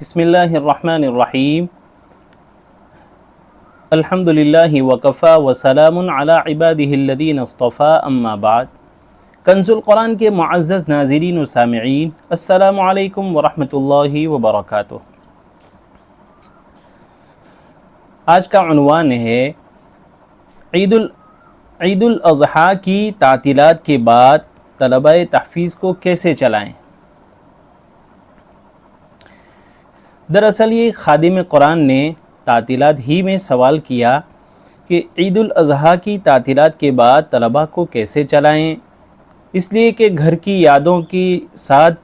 بسم اللہ الرحمن الرحیم الحمد للہ وکفا وسلام علی عبادہ الذین اصطفیٰ اما بعد۔ کنز القرآن کے معزز ناظرین و سامعین، السلام علیکم ورحمۃ اللہ وبرکاتہ۔ آج کا عنوان ہے عید الاضحیٰ کی تعطیلات کے بعد طلبہ تحفیظ کو کیسے چلائیں۔ دراصل یہ خادم قرآن نے تعطیلات ہی میں سوال کیا کہ عید الاضحیٰ کی تعطیلات کے بعد طلبہ کو کیسے چلائیں، اس لیے کہ گھر کی یادوں کے ساتھ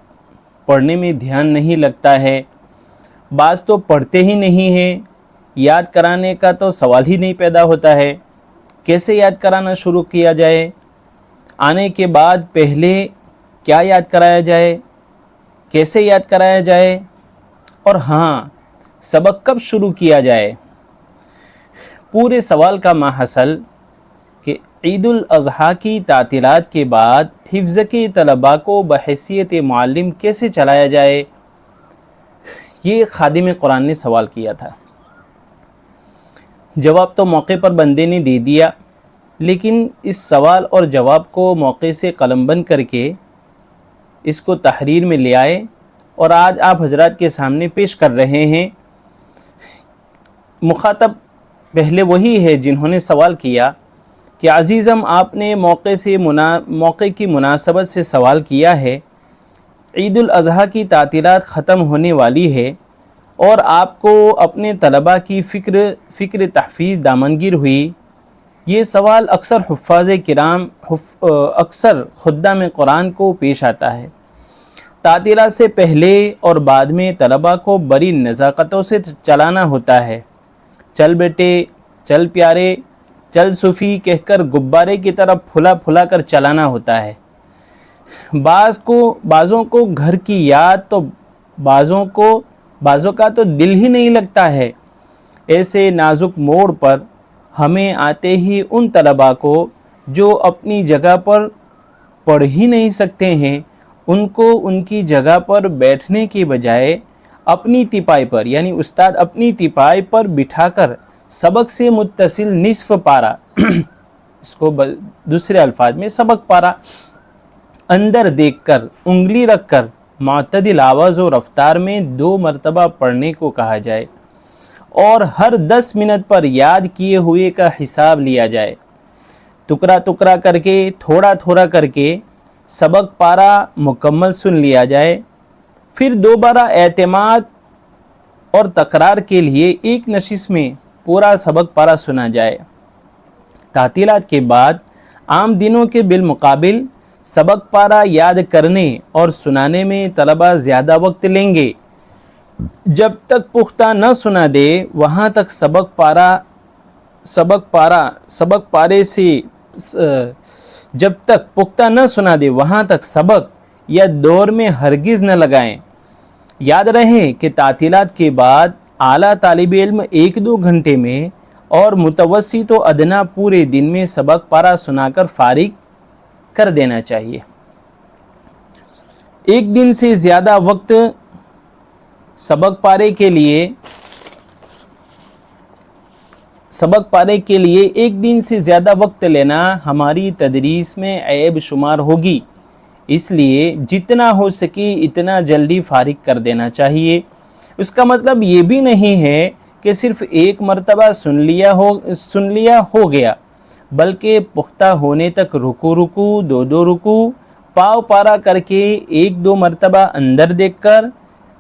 پڑھنے میں دھیان نہیں لگتا ہے، بعض تو پڑھتے ہی نہیں ہیں، یاد کرانے کا تو سوال ہی نہیں پیدا ہوتا ہے، کیسے یاد کرانا شروع کیا جائے، آنے کے بعد پہلے کیا یاد کرایا جائے، کیسے یاد کرایا جائے، اور سبق کب شروع کیا جائے۔ پورے سوال کا ماحصل کہ عید الاضحیٰ کی تعطیلات کے بعد حفظ کے طلباء کو بحیثیت معلم کیسے چلایا جائے، یہ خادم قرآن نے سوال کیا تھا۔ جواب تو موقع پر بندے نے دے دیا، لیکن اس سوال اور جواب کو موقع سے قلم بند کر کے اس کو تحریر میں لے آئے اور آج آپ حضرات کے سامنے پیش کر رہے ہیں۔ مخاطب پہلے وہی ہے جنہوں نے سوال کیا کہ عزیزم، آپ نے موقع کی مناسبت سے سوال کیا ہے، عید الاضحیٰ کی تعطیلات ختم ہونے والی ہے اور آپ کو اپنے طلباء کی فکر تحفیظ دامنگیر ہوئی۔ یہ سوال اکثر حفاظ کرام اکثر خدام قرآن کو پیش آتا ہے۔ تعطیلات سے پہلے اور بعد میں طلباء کو بڑی نزاکتوں سے چلانا ہوتا ہے۔ چل بیٹے، چل پیارے، چل صوفی کہہ کر غبارے کی طرف پھلا پھلا کر چلانا ہوتا ہے۔ بعضوں کو گھر کی یاد تو بعضوں کا تو دل ہی نہیں لگتا ہے۔ ایسے نازک موڑ پر ہمیں آتے ہی ان طلباء کو جو اپنی جگہ پر پڑھ ہی نہیں سکتے ہیں، ان کو ان کی جگہ پر بیٹھنے کے بجائے اپنی تیپائی پر، یعنی استاد اپنی تیپائی پر بٹھا کر سبق سے متصل نصف پارہ اس کو دوسرے الفاظ میں سبق پارہ اندر دیکھ کر انگلی رکھ کر معتدل آواز و رفتار میں 2 مرتبہ پڑھنے کو کہا جائے اور ہر 10 منٹ پر یاد کیے ہوئے کا حساب لیا جائے۔ ٹکڑا ٹکڑا کر کے، تھوڑا تھوڑا کر کے سبق پارہ مکمل سن لیا جائے، پھر دوبارہ اعتماد اور تکرار کے لیے ایک نشست میں پورا سبق پارہ سنا جائے۔ تعطیلات کے بعد عام دنوں کے بالمقابل سبق پارہ یاد کرنے اور سنانے میں طلباء زیادہ وقت لیں گے۔ جب تک پختہ نہ سنا دے وہاں تک جب تک پختہ نہ سنا دے وہاں تک سبق یا دور میں ہرگز نہ لگائیں۔ یاد رہے کہ تعطیلات کے بعد اعلیٰ طالب علم 1-2 گھنٹے میں اور متوسط و ادنیٰ پورے دن میں سبق پارہ سنا کر فارغ کر دینا چاہیے۔ ایک دن سے زیادہ وقت سبق پارے کے لیے ایک دن سے زیادہ وقت لینا ہماری تدریس میں عیب شمار ہوگی، اس لیے جتنا ہو سکے اتنا جلدی فارغ کر دینا چاہیے۔ اس کا مطلب یہ بھی نہیں ہے کہ صرف ایک مرتبہ سن لیا ہو گیا، بلکہ پختہ ہونے تک رکو 2 رکو پاؤ پارا کر کے 1-2 مرتبہ اندر دیکھ کر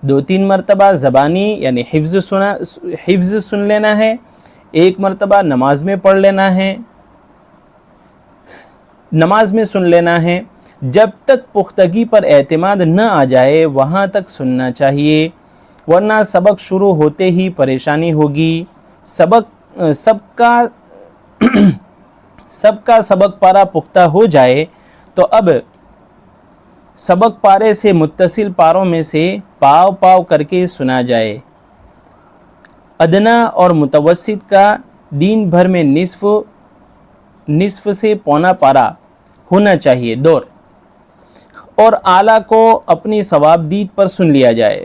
2-3 مرتبہ زبانی یعنی حفظ سن لینا ہے، 1 مرتبہ نماز میں پڑھ لینا ہے، نماز میں سن لینا ہے۔ جب تک پختگی پر اعتماد نہ آ جائے وہاں تک سننا چاہیے، ورنہ سبق شروع ہوتے ہی پریشانی ہوگی۔ سب کا سبق پارہ پختہ ہو جائے تو اب سبق پارے سے متصل پاروں میں سے پاؤ کر کے سنا جائے۔ ادنا اور متوسط کا دن بھر میں نصف سے پونا پارہ ہونا چاہیے دور، اور اعلیٰ کو اپنی ثواب دید پر سن لیا جائے۔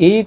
1